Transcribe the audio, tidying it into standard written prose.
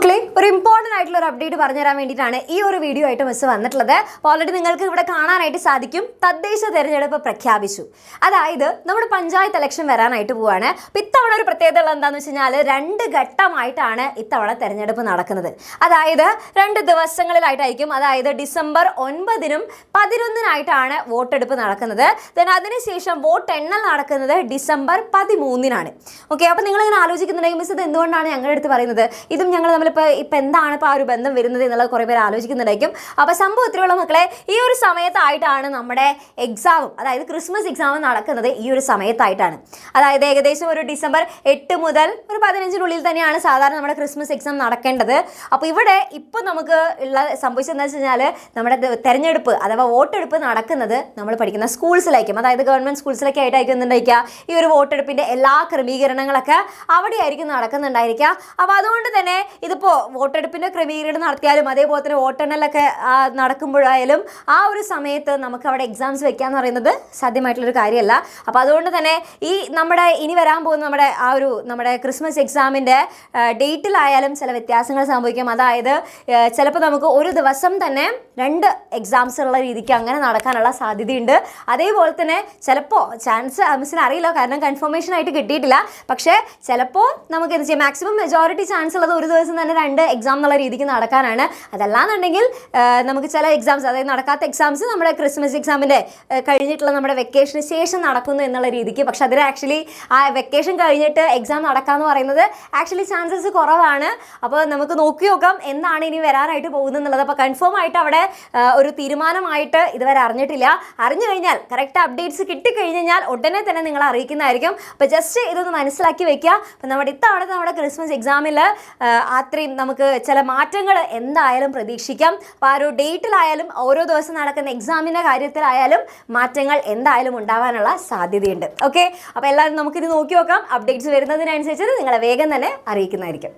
മക്കളെ ഒരു ഇമ്പോർട്ടൻ്റ് ആയിട്ടുള്ള ഒരു അപ്ഡേറ്റ് പറഞ്ഞു തരാൻ വേണ്ടിയിട്ടാണ് ഈ ഒരു വീഡിയോ ആയിട്ട് മിസ് വന്നിട്ടുള്ളത്. അപ്പോൾ ഓൾറെഡി നിങ്ങൾക്ക് ഇവിടെ കാണാനായിട്ട് സാധിക്കും, തദ്ദേശ തെരഞ്ഞെടുപ്പ് പ്രഖ്യാപിച്ചു. അതായത് നമ്മുടെ പഞ്ചായത്ത് ഇലക്ഷൻ വരാനായിട്ട് പോവുകയാണ്. അപ്പോൾ ഇത്തവണ ഒരു പ്രത്യേകത ഉള്ളത് എന്താണെന്ന് വെച്ച് കഴിഞ്ഞാൽ 2 ഘട്ടമായിട്ടാണ് ഇത്തവണ തെരഞ്ഞെടുപ്പ് നടക്കുന്നത്. അതായത് 2 ദിവസങ്ങളിലായിട്ടായിരിക്കും. അതായത് ഡിസംബർ 9-നും 11-നായിട്ടാണ് വോട്ടെടുപ്പ് നടക്കുന്നത്. ദെൻ അതിനുശേഷം വോട്ട് എണ്ണൽ നടക്കുന്നത് ഡിസംബർ 13-നാണ്. ഓക്കെ, അപ്പോൾ നിങ്ങളിങ്ങനെ ആലോചിക്കുന്നുണ്ടെങ്കിൽ മിസ് ഇത് എന്തുകൊണ്ടാണ് ഞങ്ങളുടെ അടുത്ത് പറയുന്നത്, ഇതും ഞങ്ങൾ നമ്മളിപ്പോൾ എന്താണ് ഇപ്പോൾ ആ ഒരു ബന്ധം വരുന്നത് എന്നുള്ളത് കുറേ പേര് ആലോചിക്കുന്നുണ്ടായിരിക്കും. അപ്പോൾ സംഭവത്തിലുള്ള മക്കളെ, ഈ ഒരു സമയത്തായിട്ടാണ് നമ്മുടെ എക്സാമും, അതായത് ക്രിസ്മസ് എക്സാം നടക്കുന്നത് ഈ ഒരു സമയത്തായിട്ടാണ്. അതായത് ഏകദേശം ഒരു ഡിസംബർ 8 മുതൽ ഒരു 15-നുള്ളിൽ തന്നെയാണ് സാധാരണ നമ്മുടെ ക്രിസ്മസ് എക്സാം നടക്കേണ്ടത്. അപ്പോൾ ഇവിടെ ഇപ്പോൾ നമുക്ക് ഉള്ള സംഭവിച്ചതെന്ന് വെച്ച് കഴിഞ്ഞാൽ നമ്മുടെ തെരഞ്ഞെടുപ്പ് അഥവാ വോട്ടെടുപ്പ് നടക്കുന്നത് നമ്മൾ പഠിക്കുന്ന സ്കൂൾസിലായിരിക്കും. അതായത് ഗവൺമെൻറ് സ്കൂൾസിലൊക്കെ ആയിട്ടായിരിക്കും എന്തുണ്ടായിരിക്കുക, ഈ ഒരു വോട്ടെടുപ്പിൻ്റെ എല്ലാ ക്രമീകരണങ്ങളൊക്കെ അവിടെയായിരിക്കും നടക്കുന്നുണ്ടായിരിക്കുക. അപ്പോൾ അതുകൊണ്ട് തന്നെ ഇതിപ്പോൾ വോട്ടെടുപ്പിൻ്റെ ക്രമീകരണം നടത്തിയാലും അതേപോലെ തന്നെ വോട്ടെണ്ണലൊക്കെ നടക്കുമ്പോഴായാലും ആ ഒരു സമയത്ത് നമുക്ക് അവിടെ എക്സാംസ് വെക്കുക എന്ന് പറയുന്നത് സാധ്യമായിട്ടുള്ളൊരു കാര്യമല്ല. അപ്പോൾ അതുകൊണ്ട് തന്നെ ഈ നമ്മുടെ ഇനി വരാൻ പോകുന്ന നമ്മുടെ ക്രിസ്മസ് എക്സാമിൻ്റെ ഡേറ്റിലായാലും ചില വ്യത്യാസങ്ങൾ സംഭവിക്കും. അതായത് ചിലപ്പോൾ നമുക്ക് ഒരു ദിവസം തന്നെ 2 എക്സാംസ് ഉള്ള രീതിക്ക് അങ്ങനെ നടക്കാനുള്ള സാധ്യതയുണ്ട്. അതേപോലെ തന്നെ ചിലപ്പോൾ ചാൻസ് മിസ്സിന് അറിയില്ല, കാരണം കൺഫർമേഷൻ ആയിട്ട് കിട്ടിയിട്ടില്ല. പക്ഷേ ചിലപ്പോൾ നമുക്ക് എന്ത് ചെയ്യാം, മാക്സിമം മെജോറിറ്റി ചാൻസ് ഉള്ളത് ഒരു ദിവസം തന്നെ 2 എക്സാം എന്നുള്ള രീതിക്ക് നടക്കാനാണ്. അതല്ലാന്നുണ്ടെങ്കിൽ നമുക്ക് ചില എക്സാംസ്, അതായത് നടക്കാത്ത എക്സാംസ് നമ്മുടെ ക്രിസ്മസ് എക്സാമിൻ്റെ കഴിഞ്ഞിട്ടുള്ള നമ്മുടെ വെക്കേഷന് ശേഷം നടക്കുന്നു എന്നുള്ള രീതിക്ക്. പക്ഷെ അതിൽ ആക്ച്വലി ആ വെക്കേഷൻ കഴിഞ്ഞിട്ട് എക്സാം നടക്കാമെന്ന് പറയുന്നത് ആക്ച്വലി ചാൻസസ് കുറവാണ്. അപ്പോൾ നമുക്ക് നോക്കാം എന്താണ് ഇനി വരാനായിട്ട് പോകുന്നത് എന്നുള്ളത്. അപ്പോൾ കൺഫേം ആയിട്ട് അവിടെ ഒരു തീരുമാനമായിട്ട് ഇതുവരെ അറിഞ്ഞിട്ടില്ല. അറിഞ്ഞു കഴിഞ്ഞാൽ കറക്റ്റ് അപ്ഡേറ്റ്സ് കിട്ടിക്കഴിഞ്ഞാൽ ഉടനെ തന്നെ നിങ്ങൾ അറിയിക്കുന്നതായിരിക്കും. അപ്പോൾ ജസ്റ്റ് ഇതൊന്ന് മനസ്സിലാക്കി വെക്കുക. അപ്പോൾ നമ്മുടെ ക്രിസ്മസ് എക്സാമിൽ അത്രയും നമുക്ക് ചില മാറ്റങ്ങൾ എന്തായാലും പ്രതീക്ഷിക്കാം. അപ്പോൾ ആ ഒരു ഡേറ്റിലായാലും ഓരോ ദിവസം നടക്കുന്ന എക്സാമിൻ്റെ കാര്യത്തിലായാലും മാറ്റങ്ങൾ എന്തായാലും ഉണ്ടാവാനുള്ള സാധ്യതയുണ്ട്. ഓക്കെ, അപ്പോൾ എല്ലാവരും നമുക്കിത് നോക്കി നോക്കാം. അപ്ഡേറ്റ്സ് വരുന്നതിനനുസരിച്ച് നിങ്ങളെ വേഗം തന്നെ അറിയിക്കുന്നതായിരിക്കും.